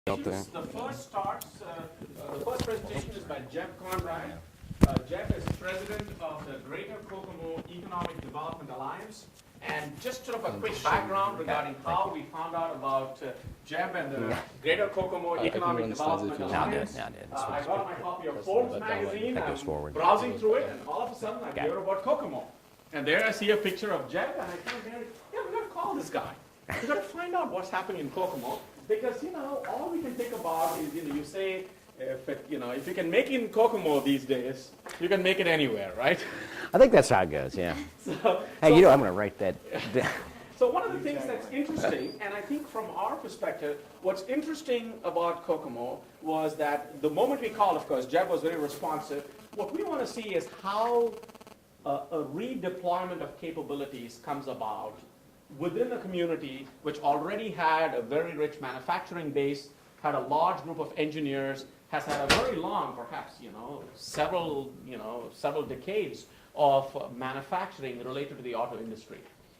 The first presentation is by Jeff Conrad. Jeff is president of the Greater Kokomo Economic Development Alliance. And just sort of a quick background regarding how we found out about Jeff and the Greater Kokomo Economic Development Alliance. I got my copy of Forbes magazine, I'm browsing through it, and all of a sudden I hear about Kokomo. And there I see a picture of Jeff, and I tell Gary, yeah, we got to call this guy. We got to find out what's happening in Kokomo. Because, all we can think about is, you say, if you can make it in Kokomo these days, you can make it anywhere, right? I think that's how it goes, yeah. I'm going to write that down. So one of the things that's interesting, and I think from our perspective, what's interesting about Kokomo was that the moment we called, of course, Jeb was very responsive. What we want to see is how a redeployment of capabilities comes about within a community which already had a very rich manufacturing base, had a large group of engineers, has had a very long, perhaps, several decades of manufacturing related to the auto industry.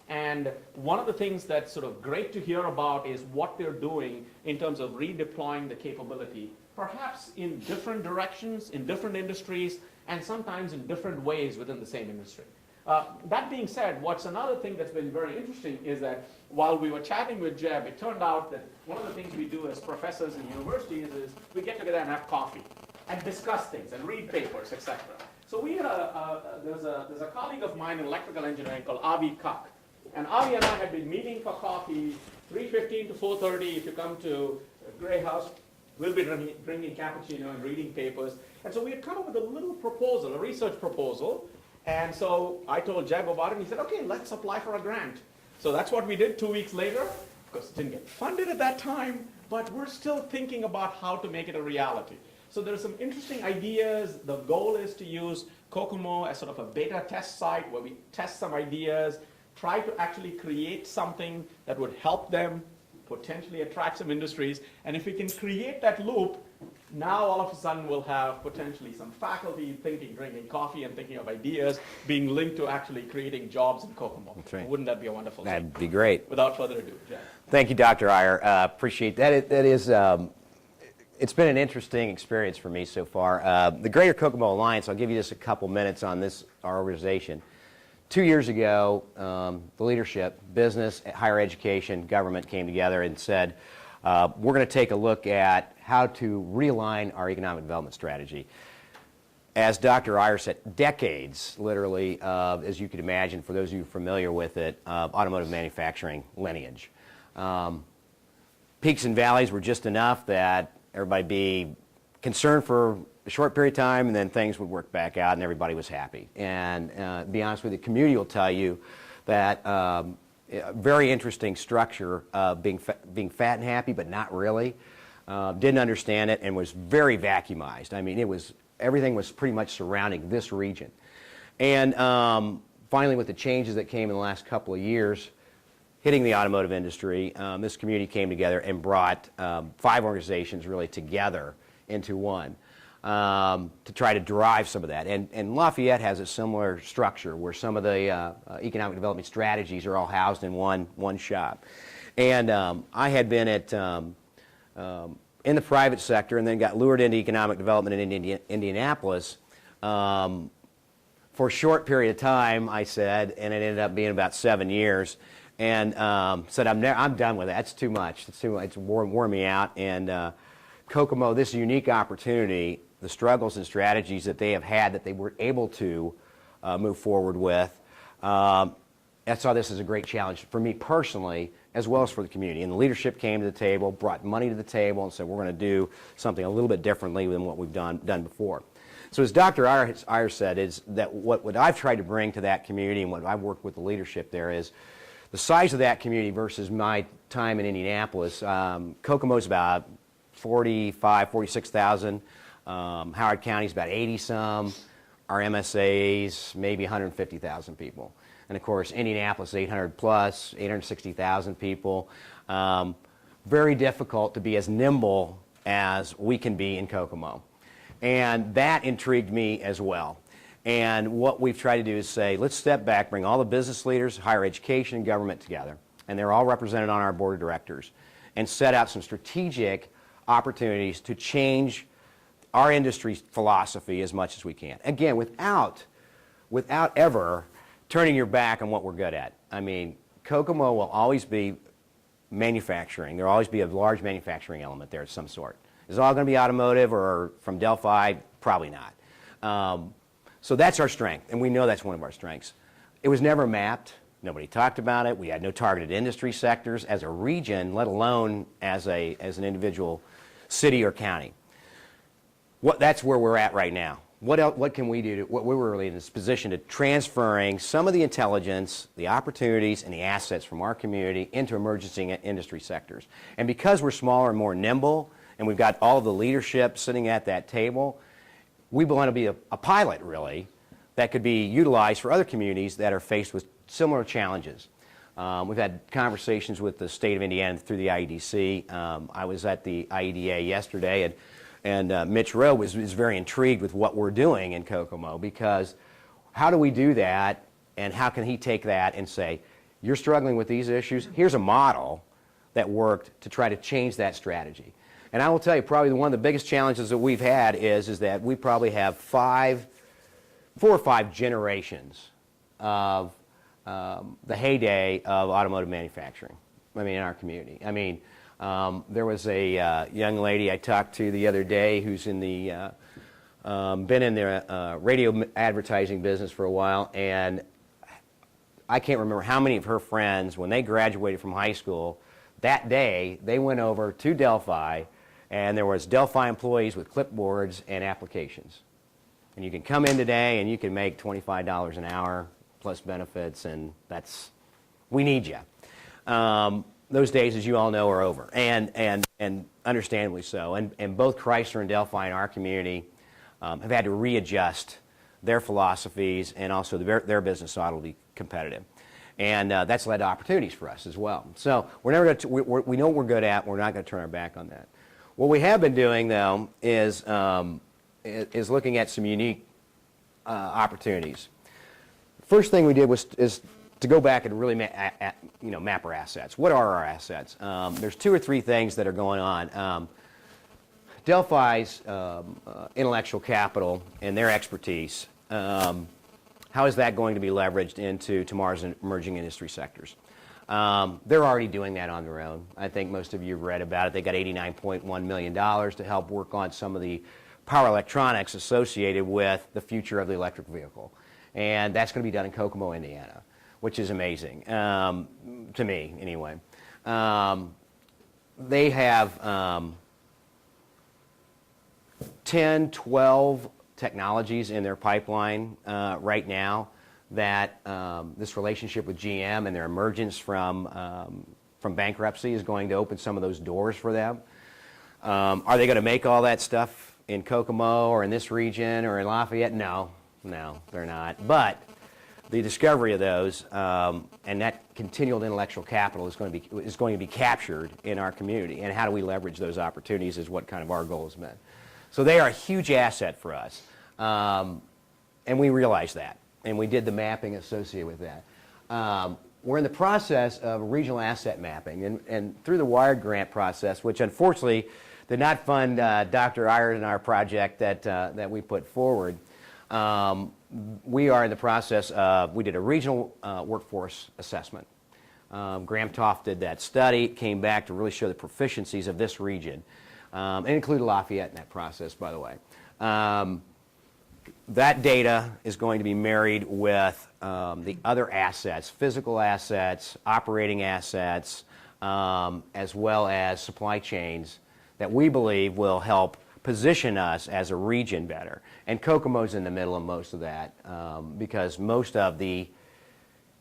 And one of the things that's sort of great to hear about is what they're doing in terms of redeploying the capability, perhaps in different directions, in different industries, and sometimes in different ways within the same industry. That being said, what's another thing that's been very interesting is that while we were chatting with Jeb, it turned out that one of the things we do as professors in universities is we get together and have coffee and discuss things and read papers, etc. So we had there's a colleague of mine in electrical engineering called Avi Kak. And Avi and I had been meeting for coffee 3:15 to 4:30. If you come to Gray House, we'll be drinking cappuccino and reading papers. And so we had come up with a little proposal, a research proposal. And so I told Jeb about it, and he said, okay, let's apply for a grant. So that's what we did 2 weeks later. Of course, it didn't get funded at that time, but we're still thinking about how to make it a reality. So there's some interesting ideas. The goal is to use Kokomo as sort of a beta test site where we test some ideas, try to actually create something that would help them potentially attract some industries. And if we can create that loop, now all of a sudden we'll have potentially some faculty thinking, drinking coffee and thinking of ideas being linked to actually creating jobs in Kokomo. That's right. Wouldn't that be a wonderful thing? That'd be great. Without further ado, Jeff. Thank you, Dr. Iyer. Appreciate that. It's been an interesting experience for me so far. The Greater Kokomo Alliance, I'll give you just a couple minutes on our organization. 2 years ago, the leadership, business, higher education, government came together and said, we're going to take a look at how to realign our economic development strategy. As Dr. Iyer said, decades, literally, as you could imagine, for those of you familiar with it, automotive manufacturing lineage. Peaks and valleys were just enough that everybody be concerned for a short period of time, and then things would work back out, and everybody was happy. And to be honest with you, the community will tell you that a very interesting structure of being fat and happy, but not really. Didn't understand it and was very vacuumized. I mean, everything was pretty much surrounding this region. And finally, with the changes that came in the last couple of years, hitting the automotive industry, this community came together and brought 5 organizations really together into one to try to drive some of that. And Lafayette has a similar structure where some of the economic development strategies are all housed in one shop. And I had been in the private sector and then got lured into economic development in Indianapolis for a short period of time, I said, and it ended up being about 7 years. And said, I'm done with it. That's too much. It's too much. It's wore me out. And Kokomo, this unique opportunity, the struggles and strategies that they have had that they were able to move forward with, I saw this as a great challenge for me personally, as well as for the community. And the leadership came to the table, brought money to the table, and said, we're going to do something a little bit differently than what we've done before. So as Dr. Iyer said, is that what I've tried to bring to that community and what I've worked with the leadership there is the size of that community versus my time in Indianapolis. Kokomo's about 46,000. Howard County's about 80-some. Our MSA's maybe 150,000 people. And of course, Indianapolis, 800 plus, 860,000 people. Very difficult to be as nimble as we can be in Kokomo. And that intrigued me as well. And what we've tried to do is say, let's step back, bring all the business leaders, higher education, and government together. And they're all represented on our board of directors. And set out some strategic opportunities to change our industry's philosophy as much as we can. Again, without ever turning your back on what we're good at. I mean, Kokomo will always be manufacturing. There will always be a large manufacturing element there of some sort. Is it all going to be automotive or from Delphi? Probably not. So that's our strength, and we know that's one of our strengths. It was never mapped. Nobody talked about it. We had no targeted industry sectors as a region, let alone as an individual city or county. That's where we're at right now. What can we do? What we're really in this position to transferring some of the intelligence, the opportunities, and the assets from our community into emerging industry sectors. And because we're smaller and more nimble, and we've got all of the leadership sitting at that table, we want to be a pilot, really, that could be utilized for other communities that are faced with similar challenges. We've had conversations with the state of Indiana through the IEDC. I was at the IEDA yesterday, and Mitch Rowe was very intrigued with what we're doing in Kokomo, because how do we do that, and how can he take that and say, you're struggling with these issues, here's a model that worked to try to change that strategy. And I will tell you, probably one of the biggest challenges that we've had is that we probably have 4 or 5 generations of the heyday of automotive manufacturing, in our community. There was a young lady I talked to the other day who's been in the radio advertising business for a while, and I can't remember how many of her friends, when they graduated from high school, that day they went over to Delphi, and there was Delphi employees with clipboards and applications. And you can come in today and you can make $25 an hour plus benefits, and we need you. Those days, as you all know, are over, and understandably so. And both Chrysler and Delphi in our community have had to readjust their philosophies and also their business model to be competitive. And that's led to opportunities for us as well. So we're never going to, we know what we're good at. We're not going to turn our back on that. What we have been doing, though, is looking at some unique opportunities. First thing we did is to go back and really map our assets. What are our assets? There's 2 or 3 things that are going on. Delphi's intellectual capital and their expertise, how is that going to be leveraged into tomorrow's emerging industry sectors? They're already doing that on their own. I think most of you have read about it. They got $89.1 million to help work on some of the power electronics associated with the future of the electric vehicle. And that's going to be done in Kokomo, Indiana, which is amazing, to me anyway. They have 10, 12 technologies in their pipeline right now that this relationship with GM and their emergence from bankruptcy is going to open some of those doors for them. Are they going to make all that stuff in Kokomo or in this region or in Lafayette? No, they're not. But the discovery of those and that continual intellectual capital is going to be captured in our community. And how do we leverage those opportunities is what kind of our goal has been. So they are a huge asset for us, and we realize that. And we did the mapping associated with that. We're in the process of regional asset mapping, and through the WIRED grant process, which unfortunately did not fund Dr. Iyer and our project that we put forward. We are in the process of, we did a regional workforce assessment. Graham Toft did that study, came back to really show the proficiencies of this region, and included Lafayette in that process, by the way. That data is going to be married with the other assets, physical assets, operating assets, as well as supply chains that we believe will help position us as a region better. And Kokomo's in the middle of most of that because most of the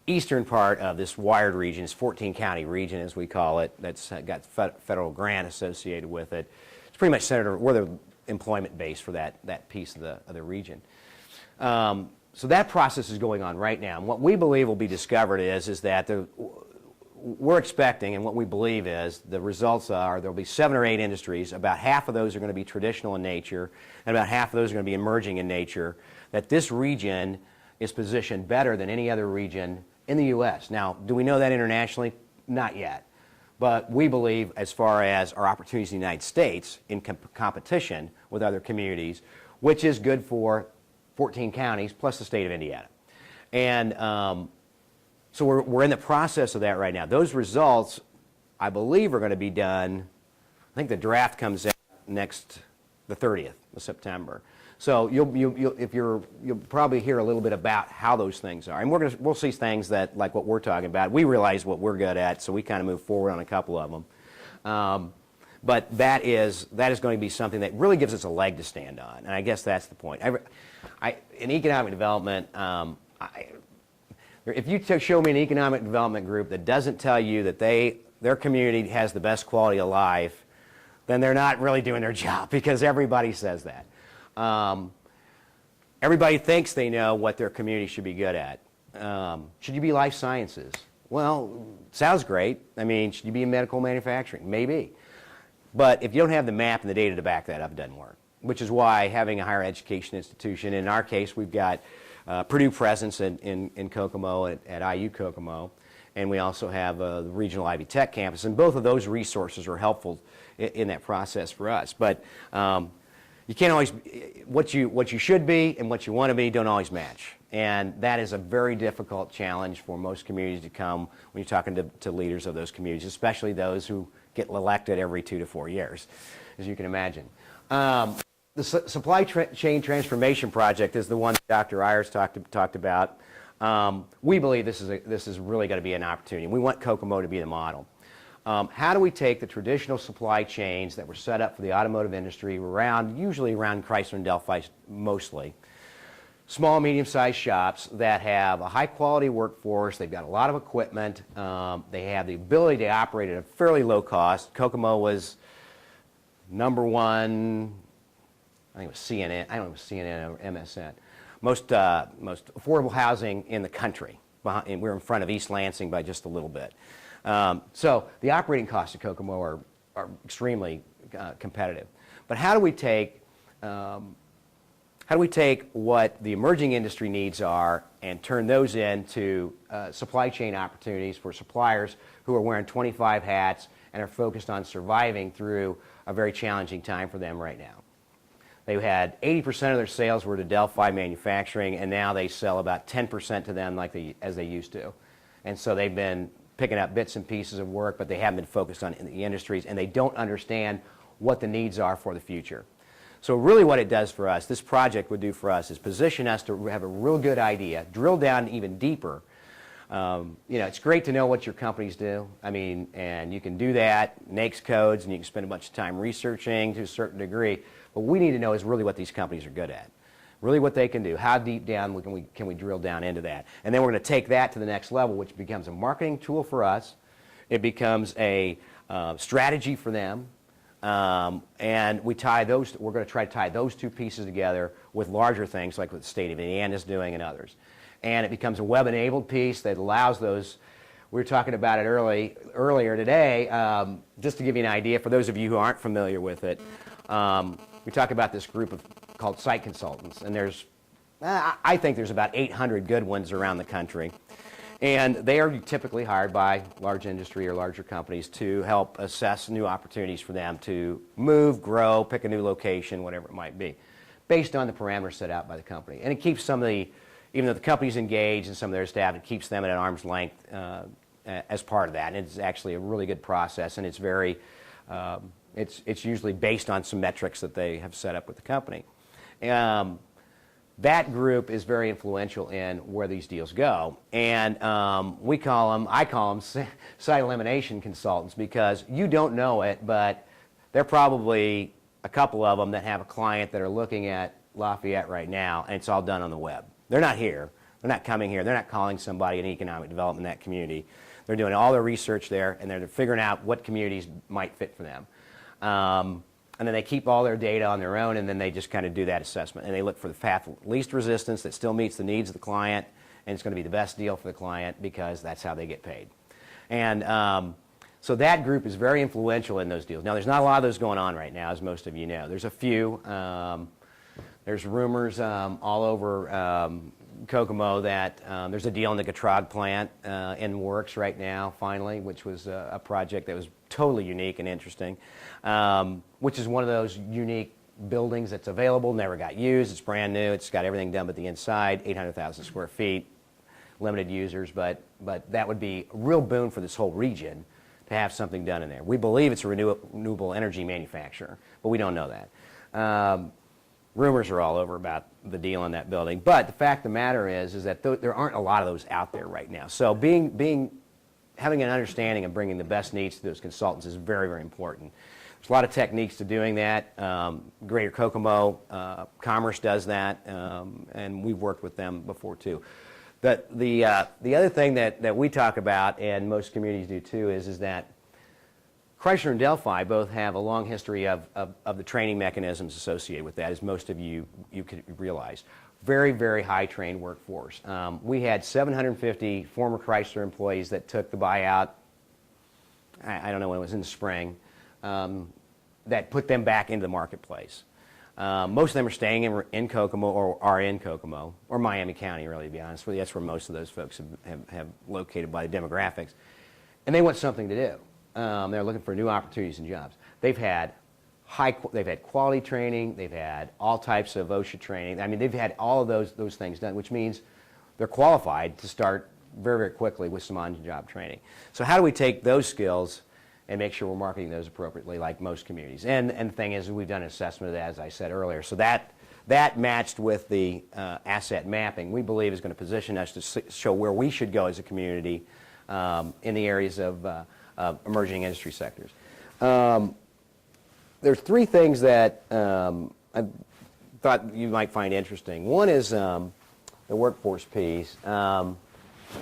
eastern part of this WIRED region, this 14-county region as we call it, that's got federal grant associated with it. It's pretty much centered around, we're the employment base for that piece of the region. So that process is going on right now. And what we believe will be discovered is that we're expecting, and what we believe is, the results are there'll be 7 or 8 industries. About half of those are going to be traditional in nature, and about half of those are going to be emerging in nature, that this region is positioned better than any other region in the U.S. Now, do we know that internationally? Not yet. but we believe as far as our opportunities in the United States in competition with other communities, which is good for 14 counties plus the state of Indiana. And so we're in the process of that right now. Those results, I believe, are going to be done, I think the draft comes out the 30th of September. So you'll probably hear a little bit about how those things are, and we'll see things that like what we're talking about. We realize what we're good at, so we kind of move forward on a couple of them. But that is going to be something that really gives us a leg to stand on, and I guess that's the point. In economic development, if you show me an economic development group that doesn't tell you that their community has the best quality of life, then they're not really doing their job, because everybody says that. Everybody thinks they know what their community should be good at. Should you be life sciences? Well, sounds great. I mean, should you be in medical manufacturing? Maybe. But if you don't have the map and the data to back that up, it doesn't work, which is why having a higher education institution, in our case, we've got Purdue presence in Kokomo, at IU Kokomo, and we also have the regional Ivy Tech campus, and both of those resources are helpful in that process for us. But you can't always, what you should be and what you want to be don't always match. And that is a very difficult challenge for most communities to come when you're talking to leaders of those communities, especially those who get elected every 2 to 4 years, as you can imagine. The supply chain transformation project is the one that Dr. Ayers talked about. We believe this is really going to be an opportunity. We want Kokomo to be the model. How do we take the traditional supply chains that were set up for the automotive industry usually around Chrysler and Delphi mostly, small, medium-sized shops that have a high-quality workforce, they've got a lot of equipment, they have the ability to operate at a fairly low cost. Kokomo was #1, I think it was CNN, I don't know if it was CNN or MSN, most affordable housing in the country. And we're in front of East Lansing by just a little bit. So the operating costs of Kokomo are extremely competitive. But how do we take what the emerging industry needs are and turn those into supply chain opportunities for suppliers who are wearing 25 hats and are focused on surviving through a very challenging time for them right now? They had 80% of their sales were to Delphi Manufacturing, and now they sell about 10% to them as they used to. And so they've been picking up bits and pieces of work, but they haven't been focused on the industries, and they don't understand what the needs are for the future. So really what it does for us, this project would do for us, is position us to have a real good idea, drill down even deeper. It's great to know what your companies do. I mean, and you can do that, NAICS codes, and you can spend a bunch of time researching to a certain degree. What we need to know is really what these companies are good at, really what they can do, how deep down can we drill down into that. And then we're going to take that to the next level, which becomes a marketing tool for us. It becomes a strategy for them. And we're going to try to tie those two pieces together with larger things like what the state of Indiana is doing and others. And it becomes a web-enabled piece that allows those. We were talking about it earlier today, just to give you an idea, for those of you who aren't familiar with it. We talk about this group called site consultants, and I think there's about 800 good ones around the country. And they are typically hired by large industry or larger companies to help assess new opportunities for them to move, grow, pick a new location, whatever it might be, based on the parameters set out by the company. And it keeps even though the company's engaged and some of their staff, it keeps them at an arm's length as part of that. And it's actually a really good process, and it's very, it's usually based on some metrics that they have set up with the company. That group is very influential in where these deals go. And I call them site elimination consultants, because you don't know it, but there are probably a couple of them that have a client that are looking at Lafayette right now, and it's all done on the web. They're not here. They're not coming here. They're not calling somebody in economic development in that community. They're doing all their research there, and they're figuring out what communities might fit for them. And then they keep all their data on their own, and then they just kind of do that assessment. And they look for the path of least resistance that still meets the needs of the client, and it's going to be the best deal for the client, because that's how they get paid. And so that group is very influential in those deals. Now, there's not a lot of those going on right now, as most of you know. There's a few. There's rumors all over Kokomo that there's a deal in the Gatrog plant in works right now, finally, which was a project that was totally unique and interesting, which is one of those unique buildings that's available, never got used. It's brand new. It's got everything done but the inside, 800,000 square feet, limited users, but that would be a real boon for this whole region to have something done in there. We believe it's a renewable energy manufacturer, but we don't know that. Rumors are all over about the deal on that building, but the fact of the matter is that there aren't a lot of those out there right now. So having an understanding of bringing the best needs to those consultants is very, very important. There's a lot of techniques to doing that. Greater Kokomo Commerce does that, and we've worked with them before too. The other thing that we talk about, and most communities do too, is that Chrysler and Delphi both have a long history of the training mechanisms associated with that, as most of you could realize. Very, very high trained workforce. We had 750 former Chrysler employees that took the buyout, I don't know when it was in the spring, that put them back into the marketplace. Most of them are staying in Kokomo or are in Kokomo, or Miami County, really, to be honest with you. That's where most of those folks have located by the demographics. And they want something to do. They're looking for new opportunities and jobs. They've had quality training. They've had all types of OSHA training. I mean, they've had all of those things done, which means they're qualified to start very, very quickly with some on-the-job training. So how do we take those skills and make sure we're marketing those appropriately, like most communities? And the thing is, we've done an assessment of that, as I said earlier. So that matched with the asset mapping, we believe is going to position us to show where we should go as a community in the areas of emerging industry sectors. There's three things that I thought you might find interesting. One is the workforce piece.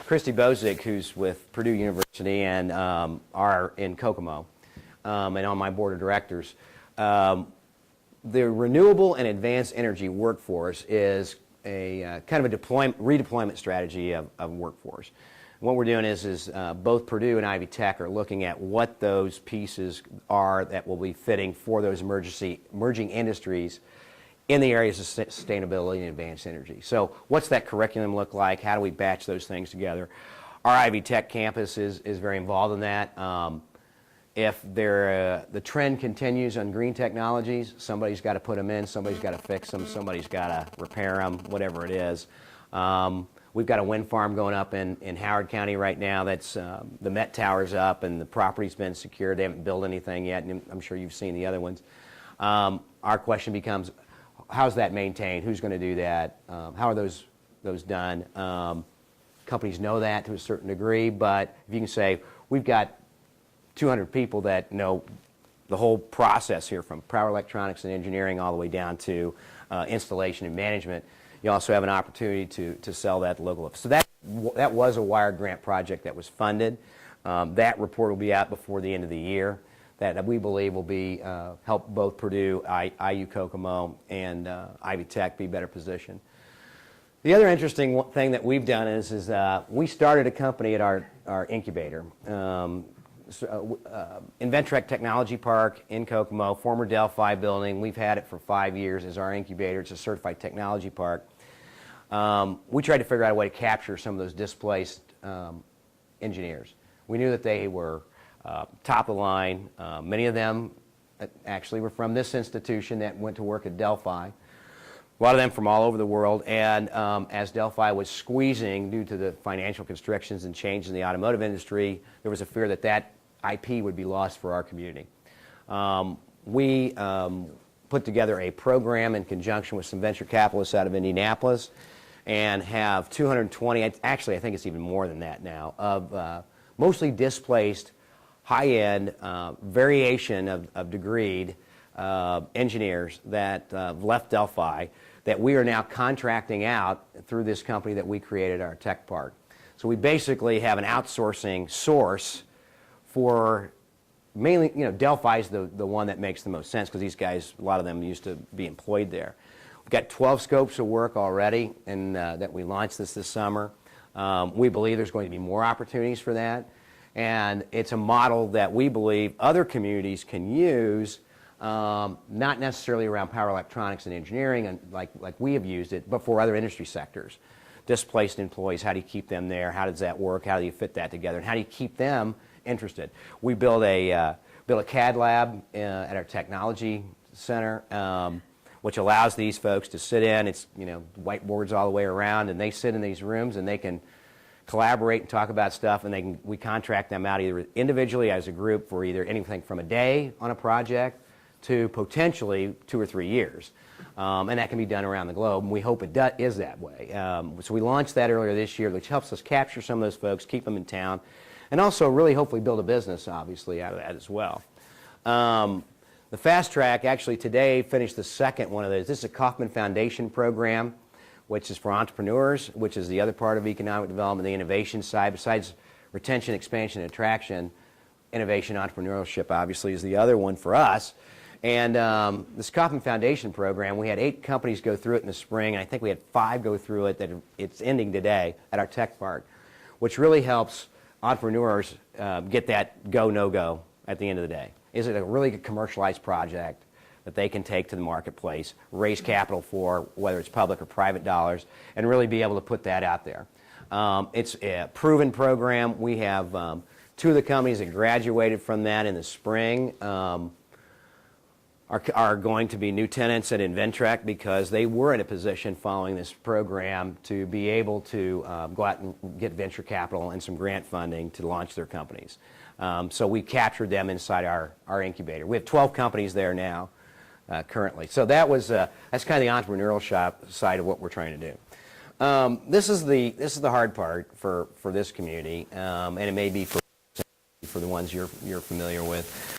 Christy Bozick, who's with Purdue University and are in Kokomo and on my board of directors, the renewable and advanced energy workforce is a kind of a redeployment strategy of workforce. What we're doing is both Purdue and Ivy Tech are looking at what those pieces are that will be fitting for those emerging industries in the areas of sustainability and advanced energy. So what's that curriculum look like? How do we batch those things together? Our Ivy Tech campus is very involved in that. If the trend continues on green technologies, somebody's got to put them in, somebody's got to fix them, somebody's got to repair them, whatever it is. We've got a wind farm going up in Howard County right now. That's the Met Tower's up and the property's been secured. They haven't built anything yet, and I'm sure you've seen the other ones. Our question becomes, how's that maintained? Who's going to do that? How are those done? Companies know that to a certain degree, but if you can say, we've got 200 people that know the whole process here, from power electronics and engineering all the way down to installation and management, you also have an opportunity to sell that to local. So that was a wired grant project that was funded. That report will be out before the end of the year. That we believe will be help both Purdue, IU Kokomo, and Ivy Tech be better positioned. The other interesting thing that we've done is we started a company at our incubator, Inventrec Technology Park in Kokomo, former Delphi building. We've had it for 5 years as our incubator. It's a certified technology park. We tried to figure out a way to capture some of those displaced engineers. We knew that they were top of the line. Many of them actually were from this institution that went to work at Delphi. A lot of them from all over the world. And as Delphi was squeezing due to the financial constrictions and changes in the automotive industry, there was a fear that that IP would be lost for our community. We put together a program in conjunction with some venture capitalists out of Indianapolis and have 220, actually I think it's even more than that now, of mostly displaced, high-end, variation of degreed engineers that left Delphi that we are now contracting out through this company that we created, our tech park. So we basically have an outsourcing source for mainly, Delphi's the one that makes the most sense because these guys, a lot of them used to be employed there. We've got 12 scopes of work already and that we launched this summer. We believe there's going to be more opportunities for that. And it's a model that we believe other communities can use, not necessarily around power electronics and engineering and like we have used it, but for other industry sectors. displaced employees, how do you keep them there? How does that work? How do you fit that together? And how do you keep them interested? We build a CAD lab at our technology center, which allows these folks to sit in. It's, whiteboards all the way around, and they sit in these rooms and they can collaborate and talk about stuff, and we contract them out either individually as a group for either anything from a day on a project to potentially 2 or 3 years. And that can be done around the globe, and we hope it is that way. So we launched that earlier this year, which helps us capture some of those folks, keep them in town, and also really hopefully build a business, obviously, out of that as well. The Fast Track actually today finished the second one of those. This is a Kauffman Foundation program, which is for entrepreneurs, which is the other part of economic development, the innovation side. Besides retention, expansion, and attraction, innovation, entrepreneurship obviously is the other one for us. And this Kauffman Foundation program, we had 8 companies go through it in the spring, and I think we had 5 go through it. That it's ending today at our tech park, which really helps entrepreneurs get that go, no-go at the end of the day. Is it a really good commercialized project that they can take to the marketplace, raise capital for, whether it's public or private dollars, and really be able to put that out there? It's a proven program. We have 2 of the companies that graduated from that in the spring are going to be new tenants at Inventrek because they were in a position following this program to be able to go out and get venture capital and some grant funding to launch their companies. So we captured them inside our incubator. We have 12 companies there now currently. So that's kind of the entrepreneurial side of what we're trying to do. This is the hard part for this community, and it may be for the ones you're familiar with.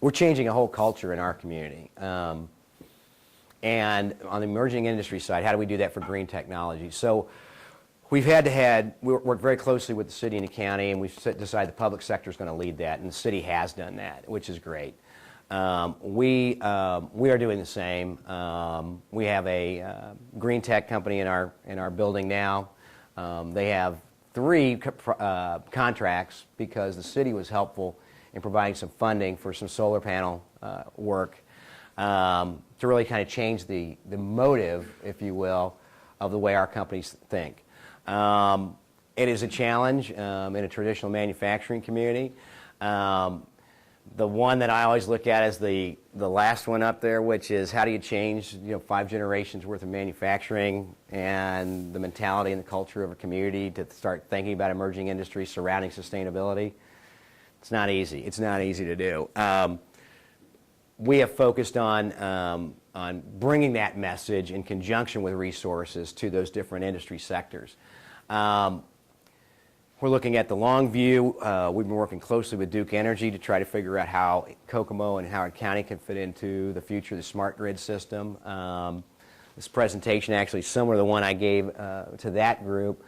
We're changing a whole culture in our community. And on the emerging industry side, how do we do that for green technology? So we worked very closely with the city and the county, and we've decided the public sector is going to lead that, and the city has done that, which is great. We are doing the same. We have a green tech company in our building now. They have 3 contracts because the city was helpful in providing some funding for some solar panel work to really kind of change the motive, if you will, of the way our companies think. It is a challenge in a traditional manufacturing community. The one that I always look at is the last one up there, which is how do you change 5 generations worth of manufacturing and the mentality and the culture of a community to start thinking about emerging industries surrounding sustainability. It's not easy. It's not easy to do. We have focused on bringing that message in conjunction with resources to those different industry sectors. We're looking at the long view. We've been working closely with Duke Energy to try to figure out how Kokomo and Howard County can fit into the future of the smart grid system. This presentation actually is similar to the one I gave to that group,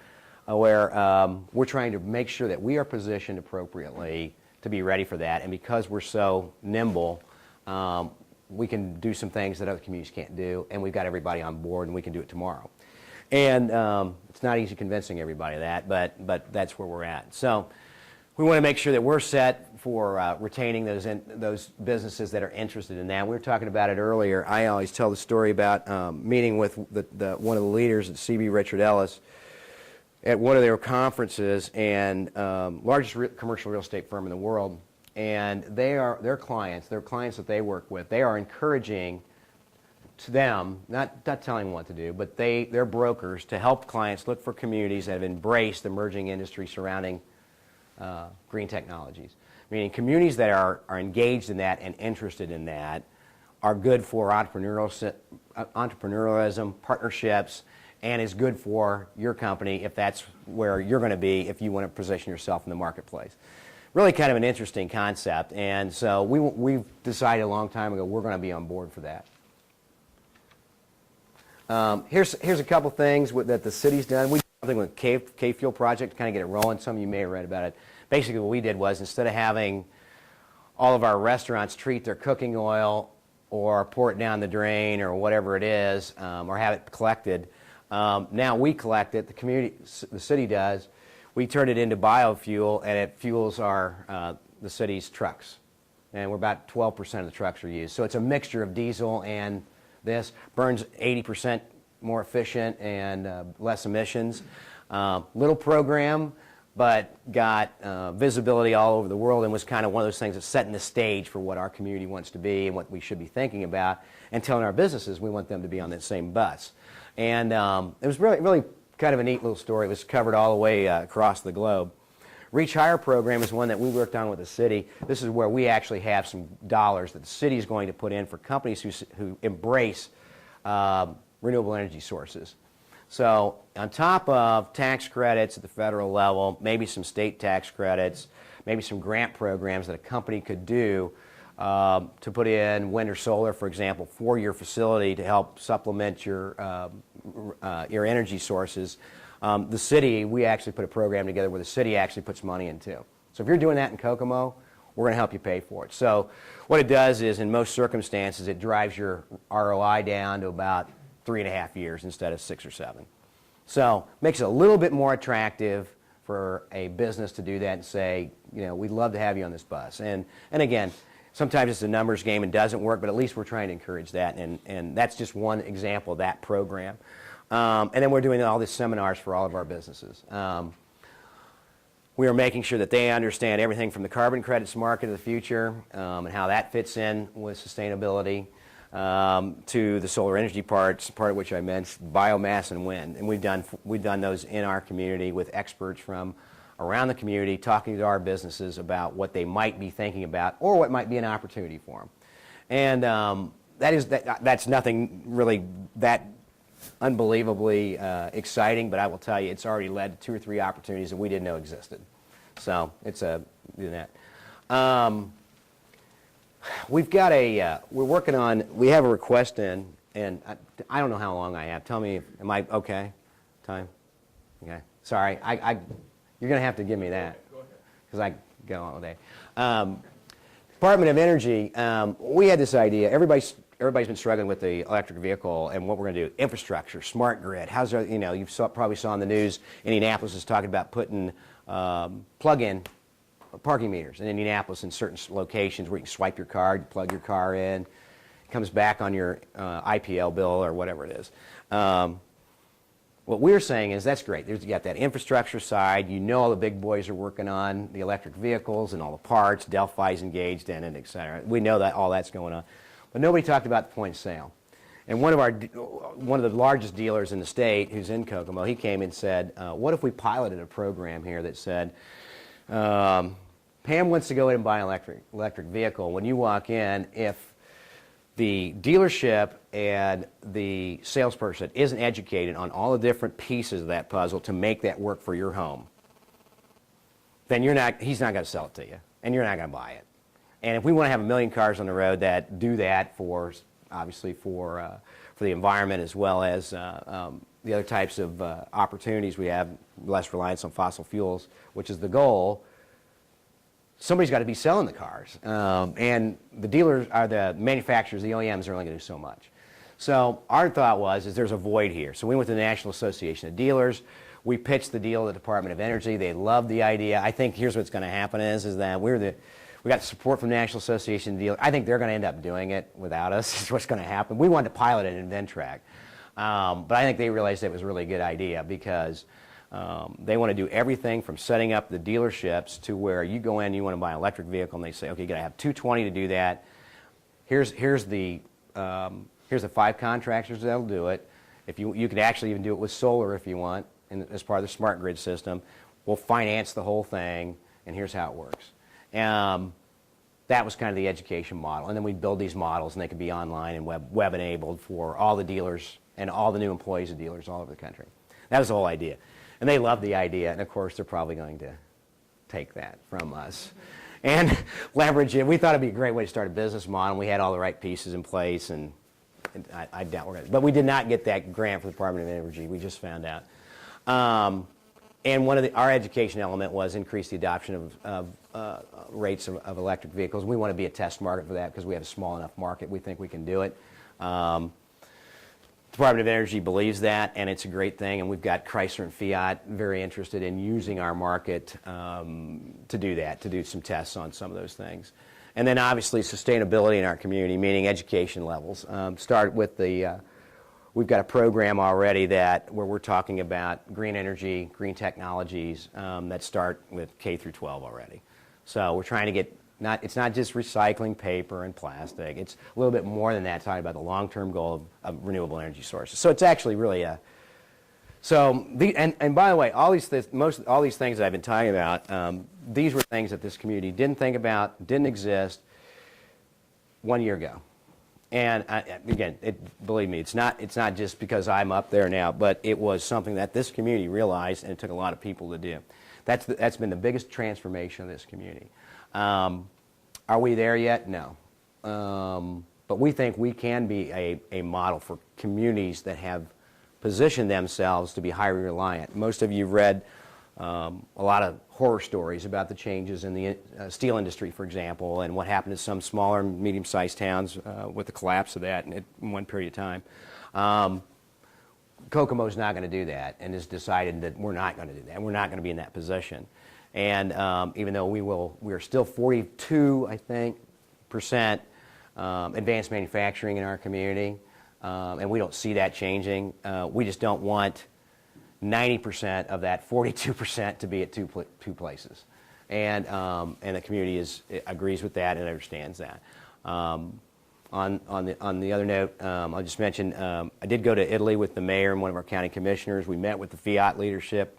where we're trying to make sure that we are positioned appropriately to be ready for that. And because we're so nimble, we can do some things that other communities can't do, and we've got everybody on board, and we can do it tomorrow. And it's not easy convincing everybody of that, but that's where we're at. So we want to make sure that we're set for retaining those businesses that are interested in that. We were talking about it earlier. I always tell the story about meeting with one of the leaders at CB Richard Ellis at one of their conferences, and largest commercial real estate firm in the world. And their clients that they work with, they are encouraging to them, not telling them what to do, but they're brokers to help clients look for communities that have embraced emerging industry surrounding green technologies. Meaning communities that are engaged in that and interested in that are good for entrepreneurialism, partnerships, and is good for your company if that's where you're going to be if you want to position yourself in the marketplace. Really kind of an interesting concept, and so we've decided a long time ago we're going to be on board for that. Here's a couple things that the city's done. We did something with K-Fuel project to kind of get it rolling. Some of you may have read about it. Basically what we did was, instead of having all of our restaurants treat their cooking oil or pour it down the drain or whatever it is, or have it collected, now we collect it, the city does. We turn it into biofuel, and it fuels the city's trucks. And we're about 12% of the trucks are used. So it's a mixture of diesel and this, burns 80% more efficient and less emissions. Little program, but got visibility all over the world, and was kind of one of those things that's setting the stage for what our community wants to be and what we should be thinking about, and telling our businesses we want them to be on that same bus. And it was really kind of a neat little story. It was covered all the way across the globe. Reach Higher program is one that we worked on with the city. This is where we actually have some dollars that the city is going to put in for companies who embrace renewable energy sources. So on top of tax credits at the federal level, maybe some state tax credits, maybe some grant programs that a company could do to put in wind or solar, for example, for your facility to help supplement your energy sources. The city, we actually put a program together where the city actually puts money into. So if you're doing that in Kokomo, we're going to help you pay for it. So what it does is, in most circumstances, it drives your ROI down to about 3.5 years instead of 6 or 7. So makes it a little bit more attractive for a business to do that and say, you know, we'd love to have you on this bus. And again, sometimes it's a numbers game and doesn't work, but at least we're trying to encourage that, and that's just one example of that program. And then we're doing all these seminars for all of our businesses. We are making sure that they understand everything from the carbon credits market of the future and how that fits in with sustainability to the solar energy part of which I mentioned, biomass and wind. And we've done those in our community with experts from around the community talking to our businesses about what they might be thinking about or what might be an opportunity for them. And that's nothing really that unbelievably exciting, but I will tell you it's already led to 2 or 3 opportunities that we didn't know existed. So it's doing that. We've got we're working on, we have a request in, and I don't know how long I have. Tell me, am I okay? Time? Okay. Sorry, you're going to have to give me that. Go ahead. Because I go all day. Department of Energy, we had this idea. Everybody's been struggling with the electric vehicle and what we're going to do. Infrastructure, smart grid. How's there, you know, you probably saw in the news, Indianapolis is talking about putting plug-in parking meters in Indianapolis in certain locations where you can swipe your card, plug your car in, it comes back on your IPL bill or whatever it is. What we're saying is that's great. You got that infrastructure side. You know all the big boys are working on the electric vehicles and all the parts. Delphi's engaged in it, et cetera. We know that all that's going on. But nobody talked about the point of sale. And one of the largest dealers in the state, who's in Kokomo, he came and said, what if we piloted a program here that said, Pam wants to go in and buy an electric vehicle. When you walk in, if the dealership and the salesperson isn't educated on all the different pieces of that puzzle to make that work for your home, then he's not going to sell it to you, and you're not going to buy it. And if we want to have 1 million cars on the road that do that obviously for the environment as well as the other types of opportunities we have, less reliance on fossil fuels, which is the goal, somebody's got to be selling the cars. And the dealers are the manufacturers, the OEMs are only going to do so much. So our thought is there's a void here. So we went to the National Association of Dealers. We pitched the deal to the Department of Energy. They loved the idea. I think here's what's going to happen is that we got support from the National Association of Dealers. I think they're going to end up doing it without us. Is what's going to happen. We wanted to pilot it in Ventrac. But I think they realized it was a really good idea because they want to do everything from setting up the dealerships to where you go in, you want to buy an electric vehicle, and they say, okay, you got to have 220 to do that. Here's the 5 contractors that'll do it. If you can actually even do it with solar if you want, as part of the smart grid system. We'll finance the whole thing, and here's how it works. That was kind of the education model. And then we build these models, and they can be online and web-enabled for all the dealers and all the new employees of dealers all over the country. That was the whole idea. And they loved the idea, and of course, they're probably going to take that from us and leverage it. We thought it'd be a great way to start a business model. We had all the right pieces in place, and I doubt we're going to. But we did not get that grant from the Department of Energy. We just found out. And our education element was increase the adoption of rates of electric vehicles. We want to be a test market for that because we have a small enough market. We think we can do it. Department of Energy believes that, and it's a great thing. And we've got Chrysler and Fiat very interested in using our market to do that, to do some tests on some of those things. And then obviously sustainability in our community, meaning education levels. Start with we've got a program already where we're talking about green energy, green technologies that start with K through 12 already. So we're trying to get, it's not just recycling paper and plastic, it's a little bit more than that, talking about the long-term goal of renewable energy sources. So it's actually really and by the way, all these things that I've been talking about, these were things that this community didn't think about, didn't exist 1 year ago. And again, believe me, it's not just because I'm up there now, but it was something that this community realized, and it took a lot of people to do. That's been the biggest transformation of this community. Are we there yet? No. But we think we can be a model for communities that have positioned themselves to be highly reliant. Most of you have read a lot of horror stories about the changes in the steel industry, for example, and what happened to some smaller, medium-sized towns with the collapse of that in one period of time. Kokomo's not going to do that, and has decided that we're not going to do that. We're not going to be in that position. And even though we are still 42, I think, percent advanced manufacturing in our community, and we don't see that changing. We just don't want 90% of that 42% to be at two places, and the community agrees with that and understands that. On the other note, I'll just mention I did go to Italy with the mayor and one of our county commissioners. We met with the Fiat leadership.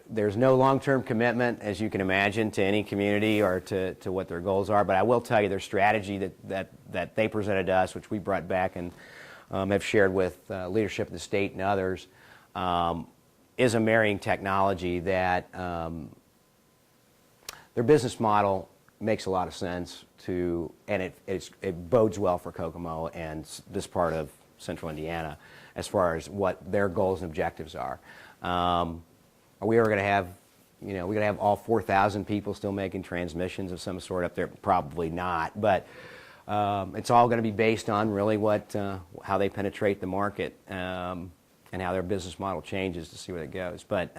There's no long-term commitment, as you can imagine, to any community or to what their goals are. But I will tell you, their strategy that they presented to us, which we brought back and have shared with leadership of the state and others, is a marrying technology that their business model makes a lot of sense and it bodes well for Kokomo and this part of central Indiana as far as what their goals and objectives are. Are we ever going to have, we're going to have all 4,000 people still making transmissions of some sort up there? Probably not, but it's all going to be based on really how they penetrate the market and how their business model changes to see where it goes. But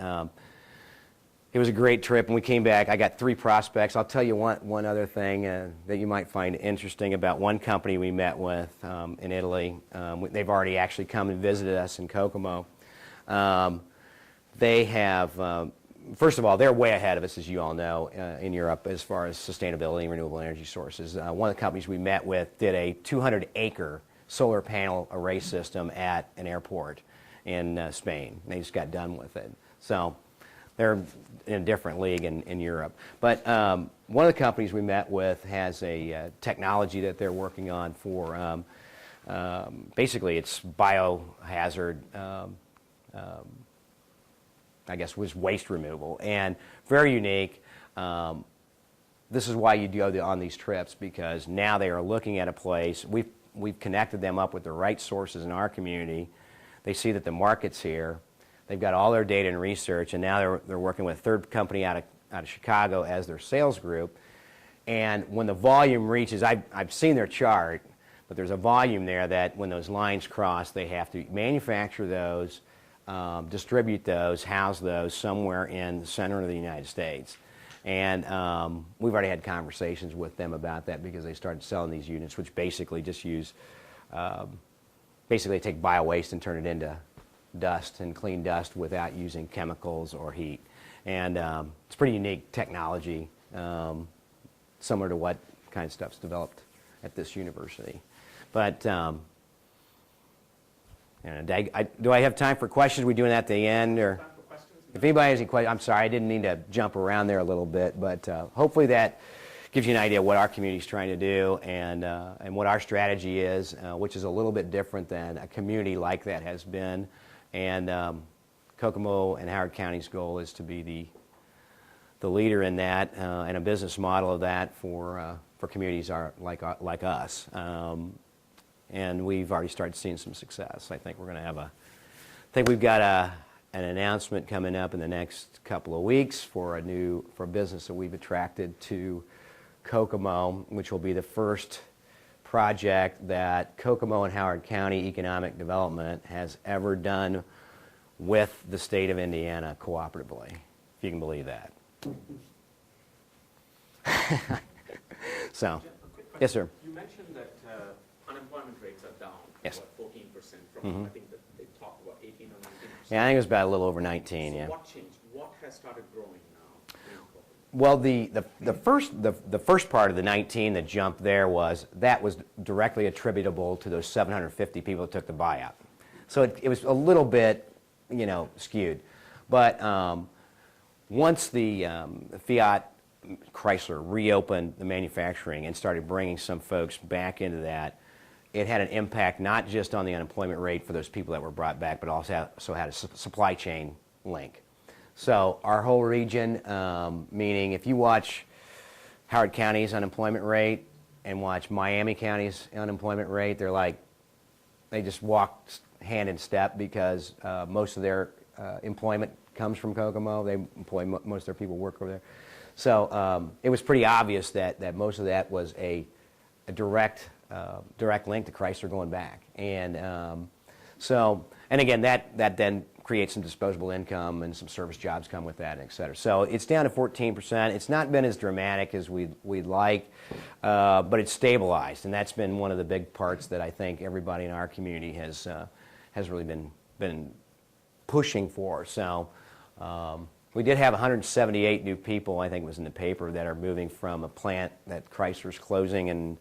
it was a great trip, and we came back. I got 3 prospects. I'll tell you one other thing that you might find interesting about one company we met with in Italy. They've already actually come and visited us in Kokomo. They have, first of all, they're way ahead of us, as you all know, in Europe as far as sustainability and renewable energy sources. One of the companies we met with did a 200-acre solar panel array system at an airport in Spain. They just got done with it. So they're in a different league in Europe. But one of the companies we met with has a technology that they're working on for, basically it's biohazard, I guess was waste removal, and very unique. This is why you go on these trips, because now they are looking at a place. We've connected them up with the right sources in our community. They see that the market's here. They've got all their data and research, and now they're working with a third company out of Chicago as their sales group. And when the volume reaches, I've seen their chart, but there's a volume there that when those lines cross, they have to manufacture those, distribute those, house those somewhere in the center of the United States. And we've already had conversations with them about that, because they started selling these units, which basically just use, basically take bio-waste and turn it into dust and clean dust without using chemicals or heat. And it's pretty unique technology, similar to what kind of stuff's developed at this university. But do I have time for questions? Are we doing that at the end? Or if anybody has any questions, I'm sorry, I didn't mean to jump around there a little bit, but hopefully that gives you an idea of what our community is trying to do and what our strategy is, which is a little bit different than a community like that has been. And Kokomo and Howard County's goal is to be the leader in that and a business model of that for communities like us. And we've already started seeing some success. I think we're going to have we've got an announcement coming up in the next couple of weeks for a business that we've attracted to Kokomo, which will be the first project that Kokomo and Howard County Economic Development has ever done with the state of Indiana cooperatively, if you can believe that. So. A quick Yes, sir. You mentioned that unemployment rates are down, Yes. what, 14% from, I think that they talked about 18 or 19%. Yeah, I think it was about a little over 19, So yeah. what changed? What has started growing now? Well, the first part of the 19 that jumped there was directly attributable to those 750 people that took the buyout. So it was a little bit, skewed. But once the Fiat Chrysler reopened the manufacturing and started bringing some folks back into that, it had an impact not just on the unemployment rate for those people that were brought back, but also had a supply chain link. So our whole region, meaning if you watch Howard County's unemployment rate and watch Miami County's unemployment rate, they just walk hand in step because most of their employment comes from Kokomo. They employ most of their people work over there. So it was pretty obvious that most of that was a direct link to Chrysler going back. And and again, that then creates some disposable income and some service jobs come with that, et cetera. So it's down to 14%. It's not been as dramatic as we'd like, but it's stabilized, and that's been one of the big parts that I think everybody in our community has really been pushing for. So we did have 178 new people, I think it was in the paper, that are moving from a plant that Chrysler's closing in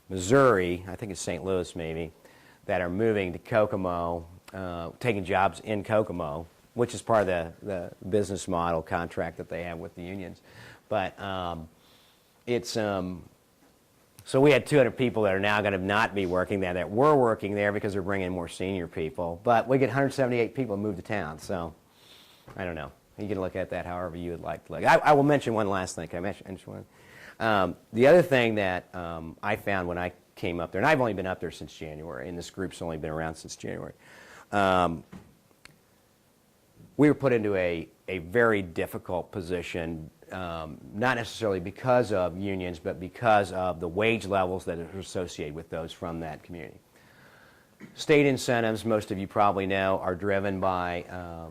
Missouri, I think it's St. Louis maybe, that are moving to Kokomo, taking jobs in Kokomo, which is part of the business model contract that they have with the unions. But so we had 200 people that are now going to not be working there that were working there because they're bringing in more senior people. But we get 178 people move to town, so I don't know. You can look at that however you would like to look. I will mention one last thing. Can I mention one? The other thing that I found when I came up there, and I've only been up there since January, and this group's only been around since January, we were put into a very difficult position, not necessarily because of unions, but because of the wage levels that are associated with those from that community. State incentives, most of you probably know, are driven by,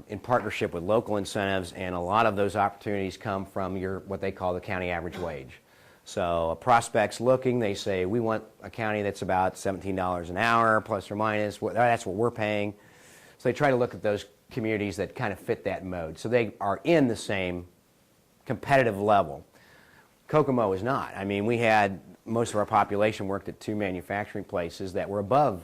in partnership with local incentives, and a lot of those opportunities come from what they call the county average wage. So a prospect's looking, they say, we want a county that's about $17 an hour, plus or minus, that's what we're paying. So they try to look at those communities that kind of fit that mode. So they are in the same competitive level. Kokomo is not. I mean, we had most of our population worked at 2 manufacturing places that were above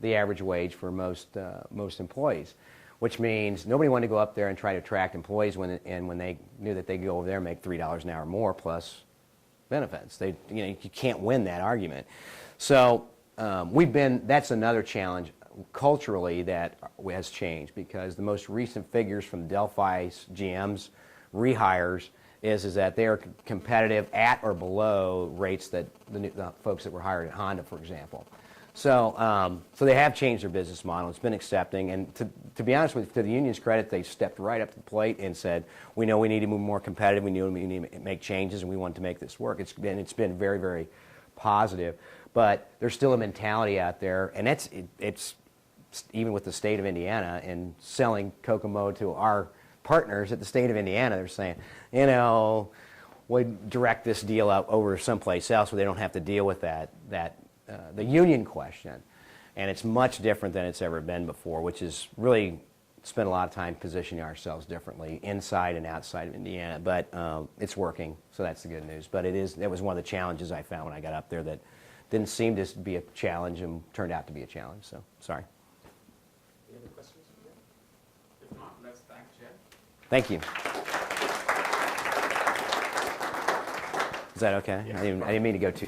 the average wage for most employees, which means nobody wanted to go up there and try to attract employees when they knew that they could go over there and make $3 an hour more plus benefits. You can't win that argument. So that's another challenge culturally that has changed, because the most recent figures from Delphi's GM's rehires is that they are competitive at or below rates that the folks that were hired at Honda, for example. So they have changed their business model. It's been accepting, and to be honest with you, to the union's credit, they stepped right up to the plate and said, we know we need to move more competitive, we know we need to make changes, and we want to make this work. It's been very, very positive. But there's still a mentality out there, and it's even with the state of Indiana and selling Kokomo to our partners at the state of Indiana, they're saying, we direct this deal out over someplace else where they don't have to deal with the union question. And it's much different than it's ever been before, which is really spent a lot of time positioning ourselves differently inside and outside of Indiana. But it's working, so that's the good news. But that was one of the challenges I found when I got up there that didn't seem to be a challenge and turned out to be a challenge. So, sorry. Any other questions? If not, let's thank Jeff. Thank you. Is that okay? Yes. I didn't mean to go too